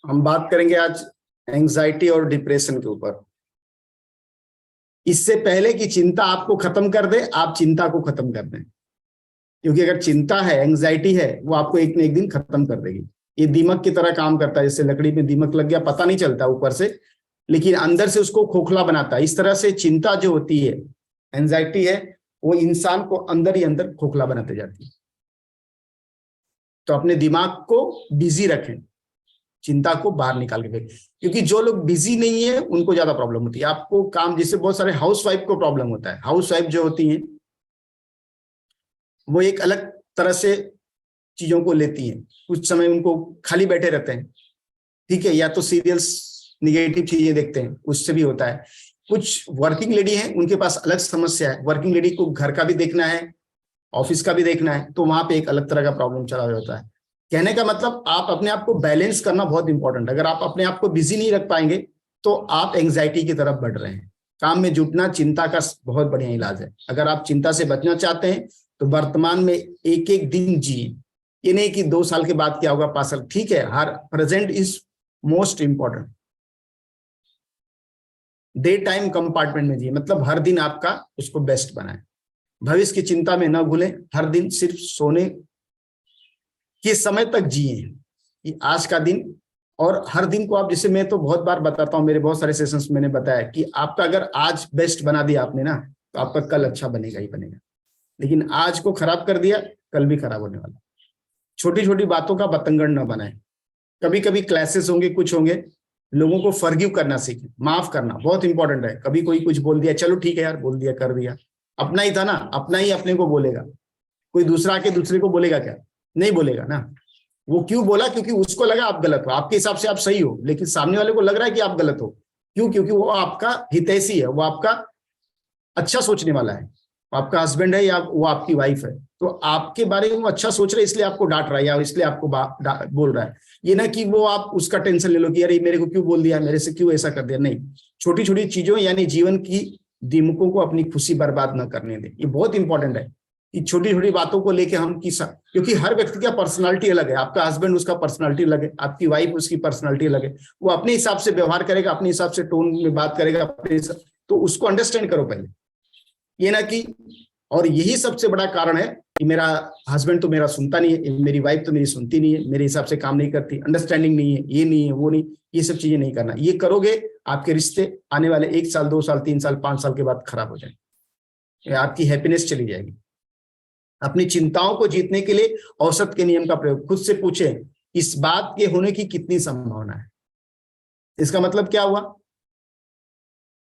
हम बात करेंगे आज एंजाइटी और डिप्रेशन के ऊपर। इससे पहले कि चिंता आपको खत्म कर दे, आप चिंता को खत्म कर दें, क्योंकि अगर चिंता है, एंजाइटी है, वो आपको एक न एक दिन खत्म कर देगी। ये दीमक की तरह काम करता है, जैसे लकड़ी में दीमक लग गया, पता नहीं चलता ऊपर से, लेकिन अंदर से उसको खोखला बनाता है। इस तरह से चिंता जो होती है, एंजाइटी है, वो इंसान को अंदर ही अंदर खोखला बनाते जाती है। तो अपने दिमाग को बिजी रखें, चिंता को बाहर निकाल के फेंक, क्योंकि जो लोग बिजी नहीं है उनको ज्यादा प्रॉब्लम होती है। आपको काम, जिससे बहुत सारे हाउसवाइफ को प्रॉब्लम होता है। हाउसवाइफ जो होती हैं वो एक अलग तरह से चीजों को लेती हैं, कुछ समय उनको खाली बैठे रहते हैं, ठीक है, या तो सीरियल्स, निगेटिव चीजें देखते हैं, उससे भी होता है। कुछ वर्किंग लेडी हैं, उनके पास अलग समस्या है। वर्किंग लेडी को घर का भी देखना है, ऑफिस का भी देखना है, तो वहां पे एक अलग तरह का प्रॉब्लम चला होता है। कहने का मतलब, आप अपने आप को बैलेंस करना बहुत इंपॉर्टेंट है। अगर आप अपने आप को बिजी नहीं रख पाएंगे तो आप एंग्जाइटी की तरफ बढ़ रहे हैं। काम में जुटना चिंता का बहुत बढ़िया इलाज है। अगर आप चिंता से बचना चाहते हैं तो वर्तमान में एक एक दिन जिए। ये नहीं कि 2 साल के बाद क्या होगा, 5 साल, ठीक है, हर present is most important. Day time compartment में जिए, मतलब हर दिन आपका उसको बेस्ट बनाए। भविष्य की चिंता में न घुलें, हर दिन सिर्फ सोने के समय तक जिए आज का दिन। और हर दिन को आप, जैसे मैं तो बहुत बार बताता हूं, मेरे बहुत सारे सेशंस मैंने बताया कि आपका अगर आज बेस्ट बना दिया आपने ना, तो आपका कल अच्छा बनेगा ही बनेगा। लेकिन आज को खराब कर दिया, कल भी खराब होने वाला। छोटी छोटी बातों का बतंगड़ न बनाए। कभी कभी क्लैसेस होंगे, कुछ होंगे, लोगों को फॉरगिव करना सीखें। माफ करना बहुत इंपॉर्टेंट है। कभी कोई कुछ बोल दिया, चलो ठीक है यार, बोल दिया, कर दिया, अपना ही था ना, अपना ही अपने को बोलेगा। कोई दूसरा आके दूसरे को बोलेगा क्या? नहीं बोलेगा ना। वो क्यों बोला? क्योंकि उसको लगा आप गलत हो। आपके हिसाब से आप सही हो, लेकिन सामने वाले को लग रहा है कि आप गलत हो। क्यों? क्योंकि वो आपका हितैषी है, वो आपका अच्छा सोचने वाला है। आपका हस्बैंड है या वो आपकी वाइफ है, तो आपके बारे में वो अच्छा सोच रहा है, इसलिए आपको डांट रहा है या इसलिए आपको बोल रहा है। ये ना कि वो आप उसका टेंशन ले लो कि अरे मेरे को क्यों बोल दिया, मेरे से क्यों ऐसा कर दिया। नहीं, छोटी छोटी चीजों यानी जीवन की दीमकों को अपनी खुशी बर्बाद न करने दें। ये बहुत इंपॉर्टेंट है कि छोटी छोटी बातों को लेके हम क्योंकि हर व्यक्ति का पर्सनालिटी अलग है। आपका हस्बैंड, उसका पर्सनालिटी अलग है, आपकी वाइफ, उसकी पर्सनालिटी अलग है। वो अपने हिसाब से व्यवहार करेगा, अपने हिसाब से टोन में बात करेगा, तो उसको अंडरस्टैंड करो पहले। ये ना कि, और यही सबसे बड़ा कारण है कि मेरा हस्बैंड तो मेरा सुनता नहीं है, मेरी वाइफ तो मेरी सुनती नहीं है, मेरे हिसाब से काम नहीं करती, अंडरस्टैंडिंग नहीं है, ये नहीं है, वो नहीं। ये सब चीजें नहीं करना। ये करोगे, आपके रिश्ते आने वाले 1 साल, 2 साल, 3 साल, 5 साल के बाद खराब हो जाएंगे। आपकी हैप्पीनेस चली जाएगी। अपनी चिंताओं को जीतने के लिए औसत के नियम का प्रयोग। खुद से पूछें, इस बात के होने की कितनी संभावना है। इसका मतलब क्या हुआ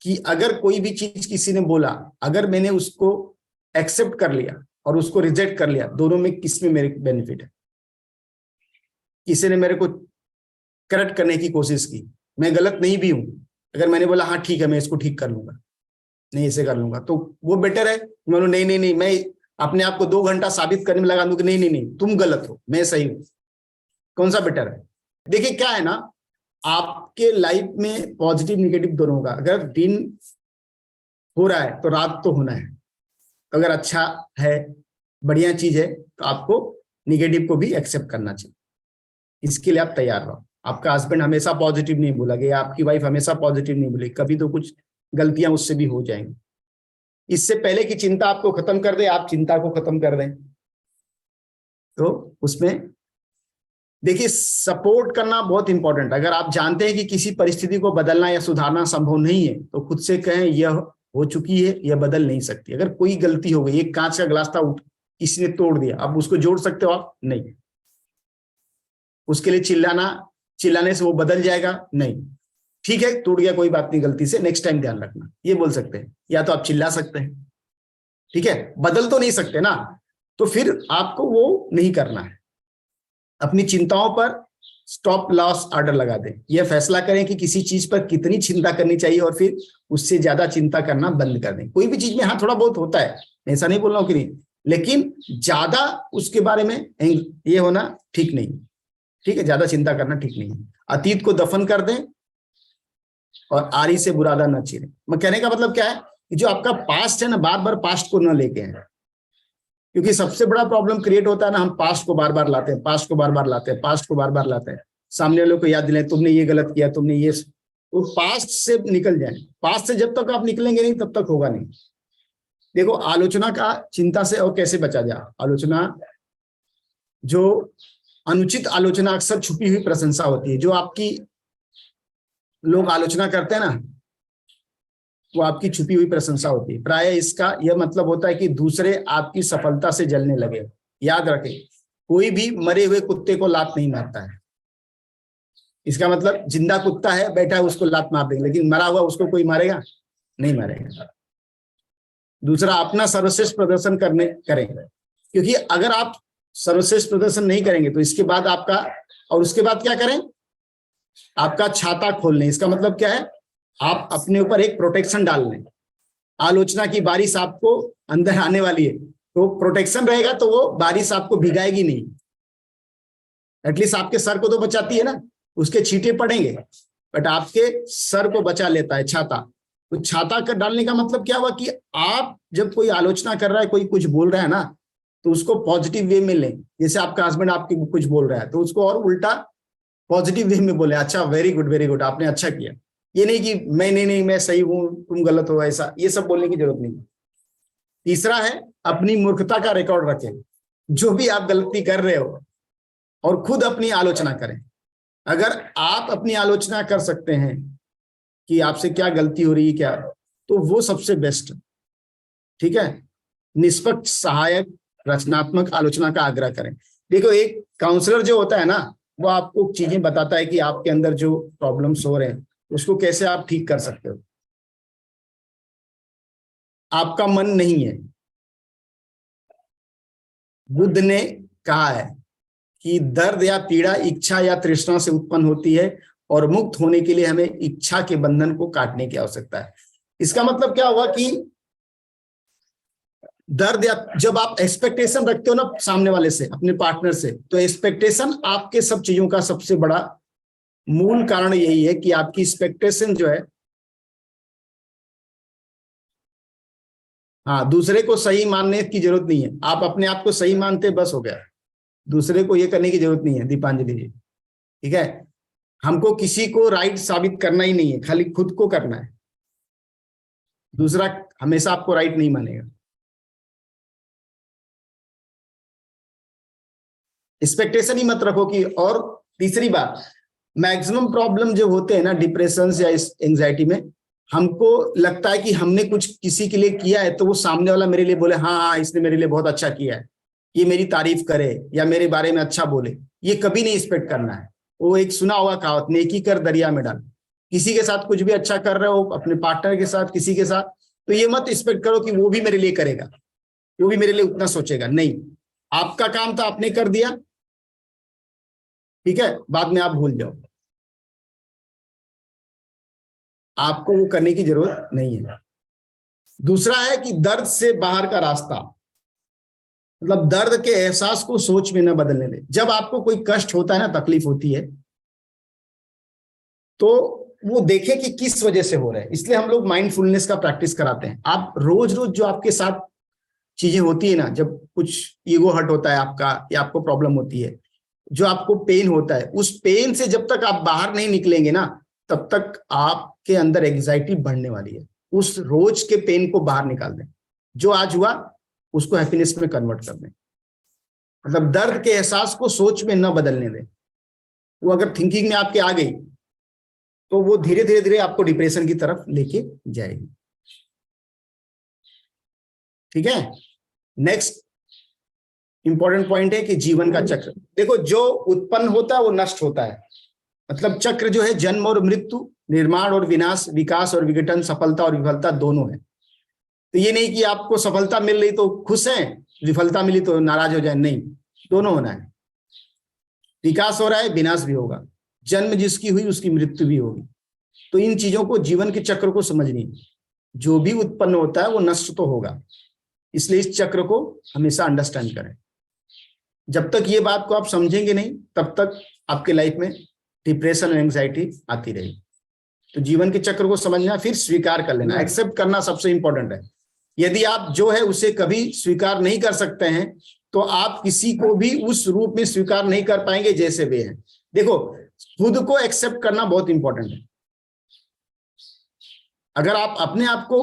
कि अगर कोई भी चीज किसी ने बोला, अगर मैंने उसको एक्सेप्ट कर लिया और उसको रिजेक्ट कर लिया, दोनों में किसमें मेरे बेनिफिट है? किसी ने मेरे को करेक्ट करने की कोशिश की, मैं गलत नहीं भी हूं, अगर मैंने बोला हाँ ठीक है, मैं इसको ठीक कर लूंगा, नहीं ऐसे कर लूंगा, तो वो बेटर है। मैं नहीं नहीं नहीं, मैं अपने आप को 2 घंटा साबित करने में लगा दूं कि नहीं नहीं नहीं, तुम गलत हो, मैं सही हूं। कौन सा बेटर है? देखिए क्या है ना, आपके लाइफ में पॉजिटिव निगेटिव दोनों होगा। अगर दिन हो रहा है तो रात तो होना है। अगर अच्छा है, बढ़िया चीज है, तो आपको निगेटिव को भी एक्सेप्ट करना चाहिए। इसके लिए आप तैयार रहो। आपका हस्बैंड हमेशा पॉजिटिव नहीं बोलेगा या आपकी वाइफ हमेशा पॉजिटिव नहीं बोलेगी, कभी तो कुछ गलतियां उससे भी हो जाएंगी। इससे पहले कि चिंता आपको खत्म कर दे, आप चिंता को खत्म कर दें। तो उसमें देखिए, सपोर्ट करना बहुत इंपॉर्टेंट है। अगर आप जानते हैं कि किसी परिस्थिति को बदलना या सुधारना संभव नहीं है, तो खुद से कहें यह हो चुकी है, यह बदल नहीं सकती। अगर कोई गलती हो गई, एक कांच का गिलास था, किसी ने तोड़ दिया, अब उसको जोड़ सकते हो आप? नहीं। उसके लिए चिल्लाने से वो बदल जाएगा? नहीं। ठीक है, टूट गया, कोई बात नहीं, गलती से, नेक्स्ट टाइम ध्यान रखना, ये बोल सकते हैं। या तो आप चिल्ला सकते हैं, ठीक है, बदल तो नहीं सकते ना, तो फिर आपको वो नहीं करना है। अपनी चिंताओं पर स्टॉप लॉस ऑर्डर लगा दें। यह फैसला करें कि किसी चीज पर कितनी चिंता करनी चाहिए और फिर उससे ज्यादा चिंता करना बंद कर दें। कोई भी चीज में हाँ थोड़ा बहुत होता है, मैं ऐसा नहीं बोल रहा हूं कि नहीं, लेकिन ज्यादा उसके बारे में ये होना ठीक नहीं, ठीक है, ज्यादा चिंता करना ठीक नहीं है। अतीत को दफन कर दें और आरी से बुरादा न चीरें। मैं कहने का मतलब क्या है कि जो आपका पास्ट है ना, बार बार पास्ट को न लेके आए, क्योंकि सबसे बड़ा प्रॉब्लम क्रिएट होता है ना, हम पास्ट को बार बार लाते हैं, पास्ट को बार बार लाते हैं, पास्ट को बार बार लाते हैं। सामने वालों को याद दिलाएं तुमने ये गलत किया, तुमने ये, वो पास्ट से निकल जाए। पास्ट से जब तक आप निकलेंगे नहीं तब तक होगा नहीं। देखो आलोचना का चिंता से और कैसे बचा जाए। आलोचना, जो अनुचित आलोचना अक्सर छुपी हुई प्रशंसा होती है। जो आपकी लोग आलोचना करते हैं ना, वो आपकी छुपी हुई प्रशंसा होती है। प्राय इसका यह मतलब होता है कि दूसरे आपकी सफलता से जलने लगे। याद रखें, कोई भी मरे हुए कुत्ते को लात नहीं मारता है। इसका मतलब जिंदा कुत्ता है बैठा है उसको लात मार देंगे, लेकिन मरा हुआ उसको कोई मारेगा नहीं, मारेगा। दूसरा, अपना सर्वश्रेष्ठ प्रदर्शन करें, क्योंकि अगर आप सर्वश्रेष्ठ प्रदर्शन नहीं करेंगे तो इसके बाद आपका, और उसके बाद क्या करें, आपका छाता खोल लें। इसका मतलब क्या है, आप अपने ऊपर एक प्रोटेक्शन डाल लें। आलोचना की बारिश आपको अंदर आने वाली है, तो प्रोटेक्शन रहेगा तो वो बारिश आपको भिगाएगी नहीं। एटलीस्ट आपके सर को तो बचाती है ना, उसके छींटे पड़ेंगे बट आपके सर को बचा लेता है छाता। तो छाता कर डालने का मतलब क्या हुआ कि आप जब कोई आलोचना कर रहा है, कोई कुछ बोल रहा है ना, तो उसको पॉजिटिव वे में लें। जैसे आपका हस्बैंड आपके कुछ बोल रहा है तो उसको और उल्टा पॉजिटिव वे में बोले, अच्छा वेरी गुड आपने अच्छा किया। ये नहीं कि मैं नहीं मैं सही हूं तुम गलत हो, ऐसा ये सब बोलने की जरूरत नहीं। तीसरा है, अपनी मूर्खता का रिकॉर्ड रखें। जो भी आप गलती कर रहे हो और खुद अपनी आलोचना करें। अगर आप अपनी आलोचना कर सकते हैं कि आपसे क्या गलती हो रही है क्या, तो वो सबसे बेस्ट। ठीक है, निष्पक्ष, सहायक, रचनात्मक आलोचना का आग्रह करें। देखो एक काउंसलर जो होता है ना, वो आपको चीजें बताता है कि आपके अंदर जो प्रॉब्लम्स हो रहे हैं उसको कैसे आप ठीक कर सकते हो। आपका मन नहीं है। बुद्ध ने कहा है कि दर्द या पीड़ा इच्छा या तृष्णा से उत्पन्न होती है और मुक्त होने के लिए हमें इच्छा के बंधन को काटने की आवश्यकता है। इसका मतलब क्या हुआ कि दर्द, या जब आप एक्सपेक्टेशन रखते हो ना सामने वाले से, अपने पार्टनर से, तो एक्सपेक्टेशन आपके सब चीजों का सबसे बड़ा मूल कारण यही है कि आपकी एक्सपेक्टेशन जो है, हाँ, दूसरे को सही मानने की जरूरत नहीं है। आप अपने आप को सही मानते बस हो गया, दूसरे को ये करने की जरूरत नहीं है। दीपांजलि जी, ठीक है, हमको किसी को राइट साबित करना ही नहीं है, खाली खुद को करना है। दूसरा हमेशा आपको राइट नहीं मानेगा। एक्सपेक्टेशन ही मत रखो कि, और तीसरी बात, मैक्सिमम प्रॉब्लम जो होते हैं ना डिप्रेशन या एंजाइटी में, हमको लगता है कि हमने कुछ किसी के लिए किया है तो वो सामने वाला मेरे लिए बोले हाँ इसने मेरे लिए बहुत अच्छा किया है, ये मेरी तारीफ करे या मेरे बारे में अच्छा बोले। ये कभी नहीं एक्सपेक्ट करना है। वो एक सुना हुआ कहावत, नेकी कर दरिया में डाल। किसी के साथ कुछ भी अच्छा कर रहे हो, अपने पार्टनर के साथ, किसी के साथ, तो ये मत एक्सपेक्ट करो कि वो भी मेरे लिए करेगा, वो भी मेरे लिए उतना सोचेगा। नहीं, आपका काम था, आपने कर दिया, ठीक है, बाद में आप भूल जाओ, आपको वो करने की जरूरत नहीं है। दूसरा है कि दर्द से बाहर का रास्ता, मतलब दर्द के एहसास को सोच में न बदलने दें। जब आपको कोई कष्ट होता है ना, तकलीफ होती है, तो वो देखें कि किस वजह से हो रहा है। इसलिए हम लोग माइंडफुलनेस का प्रैक्टिस कराते हैं। आप रोज रोज जो आपके साथ चीजें होती है ना, जब कुछ ईगो हर्ट होता है आपका, या आपको प्रॉब्लम होती है, जो आपको पेन होता है, उस पेन से जब तक आप बाहर नहीं निकलेंगे ना, तब तक आपके अंदर एंग्जाइटी बढ़ने वाली है। उस रोज के पेन को बाहर निकाल दें। जो आज हुआ उसको हैप्पीनेस में कन्वर्ट कर दें। मतलब दर्द के एहसास को सोच में न बदलने दें। वो अगर थिंकिंग में आपके आ गई तो वो धीरे धीरे धीरे आपको डिप्रेशन की तरफ लेके जाएगी। ठीक है, नेक्स्ट इंपॉर्टेंट पॉइंट है कि जीवन का चक्र। देखो जो उत्पन्न होता है वो नष्ट होता है। मतलब चक्र जो है, जन्म और मृत्यु, निर्माण और विनाश, विकास और विघटन, सफलता और विफलता दोनों है। तो ये नहीं कि आपको सफलता मिल रही तो खुश हैं, विफलता मिली तो नाराज हो जाए, नहीं, दोनों होना है। विकास हो रहा है, विनाश भी होगा। जन्म जिसकी हुई उसकी मृत्यु भी होगी। तो इन चीजों को, जीवन के चक्र को समझनी, जो भी उत्पन्न होता है वो नष्ट तो होगा। इसलिए इस चक्र को हमेशा अंडरस्टैंड करें। जब तक ये बात को आप समझेंगे नहीं, तब तक आपके लाइफ में डिप्रेशन और एंग्जाइटी आती रहेगी। तो जीवन के चक्र को समझना, फिर स्वीकार कर लेना, एक्सेप्ट करना सबसे इंपॉर्टेंट है। यदि आप जो है उसे कभी स्वीकार नहीं कर सकते हैं, तो आप किसी को भी उस रूप में स्वीकार नहीं कर पाएंगे जैसे वे हैं। देखो, खुद को एक्सेप्ट करना बहुत इंपॉर्टेंट है। अगर आप अपने आप को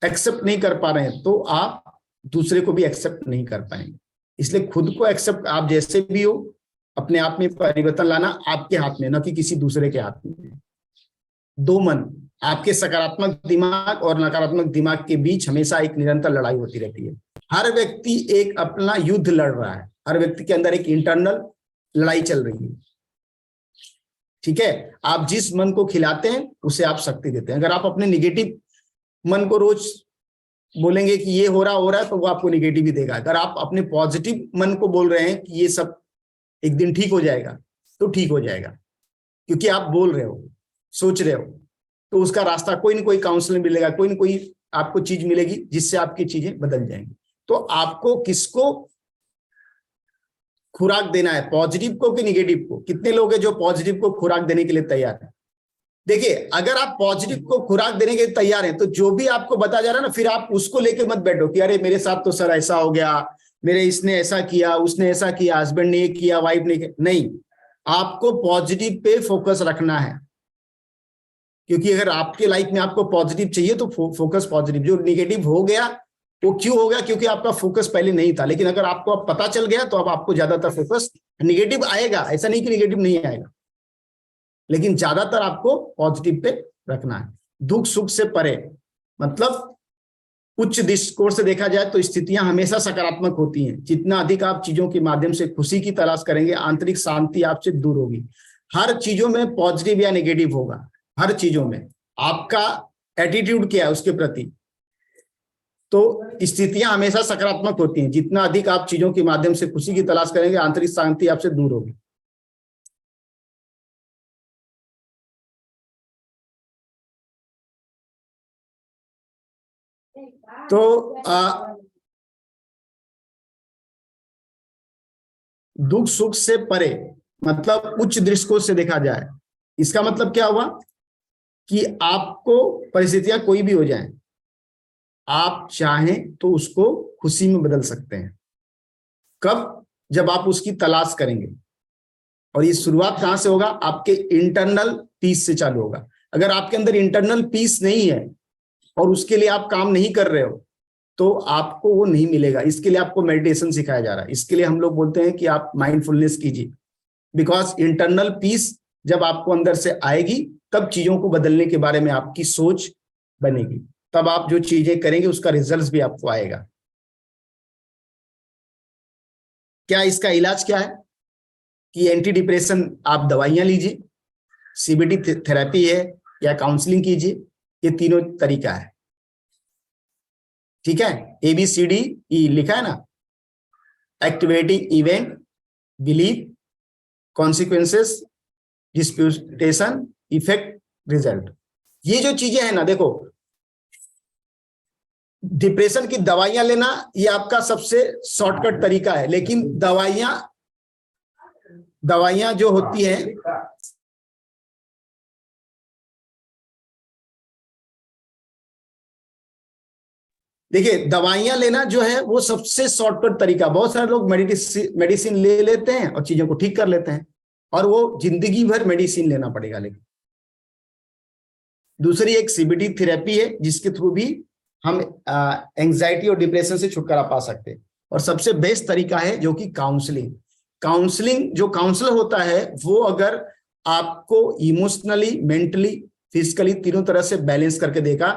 एक्सेप्ट नहीं कर पा रहे हैं तो आप दूसरे को भी एक्सेप्ट नहीं कर पाएंगे। इसलिए खुद को एक्सेप्ट, आप जैसे भी हो, अपने आप में परिवर्तन लाना आपके हाथ में, न कि किसी दूसरे के हाथ में। दो मन, आपके सकारात्मक दिमाग और नकारात्मक दिमाग के बीच हमेशा एक निरंतर लड़ाई होती रहती है। हर व्यक्ति एक अपना युद्ध लड़ रहा है, हर व्यक्ति के अंदर एक इंटरनल लड़ाई चल रही है। ठीक है, आप जिस मन को खिलाते हैं उसे आप शक्ति देते हैं। अगर आप अपने निगेटिव मन को रोज बोलेंगे कि ये हो रहा है, तो वो आपको निगेटिव ही देगा। अगर आप अपने पॉजिटिव मन को बोल रहे हैं कि ये सब एक दिन ठीक हो जाएगा, तो ठीक हो जाएगा, क्योंकि आप बोल रहे हो, सोच रहे हो, तो उसका रास्ता कोई ना कोई काउंसलिंग मिलेगा, कोई ना कोई आपको चीज मिलेगी जिससे आपकी चीजें बदल जाएंगी। तो आपको किसको खुराक देना है, पॉजिटिव को कि निगेटिव को? कितने लोग हैं जो पॉजिटिव को खुराक देने के लिए तैयार है? देखिए, अगर आप पॉजिटिव को खुराक देने के लिए तैयार हैं, तो जो भी आपको बता जा रहा है ना, फिर आप उसको लेके मत बैठो कि अरे मेरे साथ तो सर ऐसा हो गया, मेरे इसने ऐसा किया, उसने ऐसा किया, हस्बैंड ने ये किया, वाइफ ने किया। नहीं, आपको पॉजिटिव पे फोकस रखना है, क्योंकि अगर आपके लाइफ में आपको पॉजिटिव चाहिए तो फोकस पॉजिटिव। जो निगेटिव हो गया वो क्यों हो गया? क्योंकि आपका फोकस पहले नहीं था। लेकिन अगर आपको अब पता चल गया तो अब आपको ज्यादातर फोकस, निगेटिव आएगा, ऐसा नहीं कि निगेटिव नहीं आएगा, लेकिन ज्यादातर आपको पॉजिटिव पे रखना है। दुख सुख से परे, मतलब उच्च दृष्टिकोण से देखा जाए तो स्थितियां हमेशा सकारात्मक होती हैं। जितना अधिक आप चीजों के माध्यम से खुशी की तलाश करेंगे, आंतरिक शांति आपसे दूर होगी। हर चीजों में पॉजिटिव या नेगेटिव होगा, हर चीजों में। आपका एटीट्यूड क्या है उसके प्रति, तो स्थितियां हमेशा सकारात्मक होती हैं। जितना अधिक आप चीजों के माध्यम से खुशी की तलाश करेंगे, आंतरिक शांति आपसे दूर होगी। तो दुख सुख से परे, मतलब उच्च दृष्टिकोण से देखा जाए, इसका मतलब क्या हुआ कि आपको परिस्थितियां कोई भी हो जाएं, आप चाहें तो उसको खुशी में बदल सकते हैं। कब? जब आप उसकी तलाश करेंगे। और ये शुरुआत कहां से होगा? आपके इंटरनल पीस से चालू होगा। अगर आपके अंदर इंटरनल पीस नहीं है और उसके लिए आप काम नहीं कर रहे हो, तो आपको वो नहीं मिलेगा। इसके लिए आपको मेडिटेशन सिखाया जा रहा है। इसके लिए हम लोग बोलते हैं कि आप माइंडफुलनेस कीजिए, बिकॉज इंटरनल पीस जब आपको अंदर से आएगी, तब चीजों को बदलने के बारे में आपकी सोच बनेगी, तब आप जो चीजें करेंगे उसका रिजल्ट भी आपको आएगा। क्या इसका इलाज क्या है? कि एंटी डिप्रेशन आप दवाइयां लीजिए, सीबीटी थेरेपी है, या काउंसलिंग कीजिए। ये तीनों तरीका है। ठीक है, ABCDE लिखा है ना, activating event, believe, consequences, disputation, effect, result. ये जो चीजें हैं ना, देखो, डिप्रेशन की दवाइयां लेना ये आपका सबसे शॉर्टकट तरीका है, लेकिन दवाइयां जो होती हैं, देखिए, दवाइयां लेना जो है वो सबसे शॉर्टकट तरीका। बहुत सारे लोग मेडिसिन ले लेते हैं और चीजों को ठीक कर लेते हैं, और वो जिंदगी भर मेडिसिन लेना पड़ेगा। लेकिन दूसरी एक CBT थेरेपी है, जिसके थ्रू भी हम एंजाइटी और डिप्रेशन से छुटकारा पा सकते हैं। और सबसे बेस्ट तरीका है जो कि काउंसलिंग। जो काउंसलर होता है वो अगर आपको इमोशनली, मेंटली, फिजिकली तीनों तरह से बैलेंस करके देगा।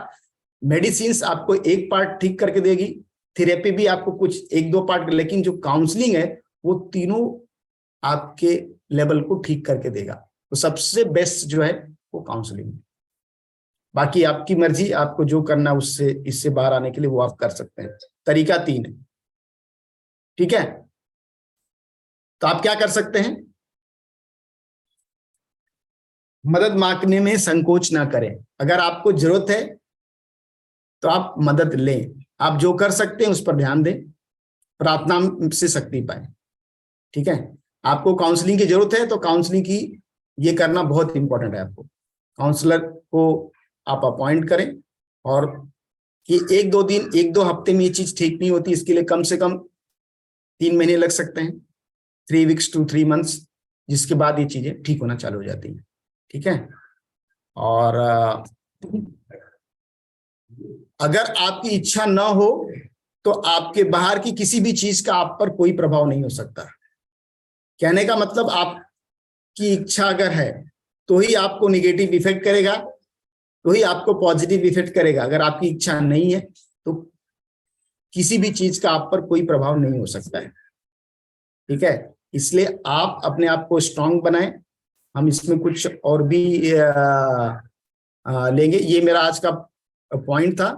मेडिसिन आपको एक पार्ट ठीक करके देगी, थेरेपी भी आपको कुछ 1-2 पार्ट, लेकिन जो काउंसलिंग है वो तीनों आपके लेवल को ठीक करके देगा। तो सबसे बेस्ट जो है वो काउंसलिंग। बाकी आपकी मर्जी, आपको जो करना उससे, इससे बाहर आने के लिए वो आप कर सकते हैं। तरीका 3 है। ठीक है, तो आप क्या कर सकते हैं? मदद मांगने में संकोच ना करें। अगर आपको जरूरत है तो आप मदद लें। आप जो कर सकते हैं उस पर ध्यान दें, प्रार्थना से शक्ति पाएं। ठीक है, आपको काउंसलिंग की जरूरत है तो काउंसलिंग की ये करना बहुत इंपॉर्टेंट है। आपको काउंसलर को आप अपॉइंट करें, और कि 1-2 दिन, 1-2 हफ्ते में ये चीज ठीक नहीं होती, इसके लिए कम से कम 3 महीने लग सकते हैं, 3 weeks to 3 months, जिसके बाद ये चीजें ठीक होना चालू हो जाती हैं। ठीक है। और अगर आपकी इच्छा ना हो तो आपके बाहर की किसी भी चीज का आप पर कोई प्रभाव नहीं हो सकता। कहने का मतलब आपकी इच्छा अगर है तो ही आपको निगेटिव इफेक्ट करेगा, तो ही आपको पॉजिटिव इफेक्ट करेगा। अगर आपकी इच्छा नहीं है तो किसी भी चीज का आप पर कोई प्रभाव नहीं हो सकता है। ठीक है। इसलिए आप अपने आप को स्ट्रांग बनाएं। हम इसमें कुछ और भी लेंगे। ये मेरा आज का पॉइंट था।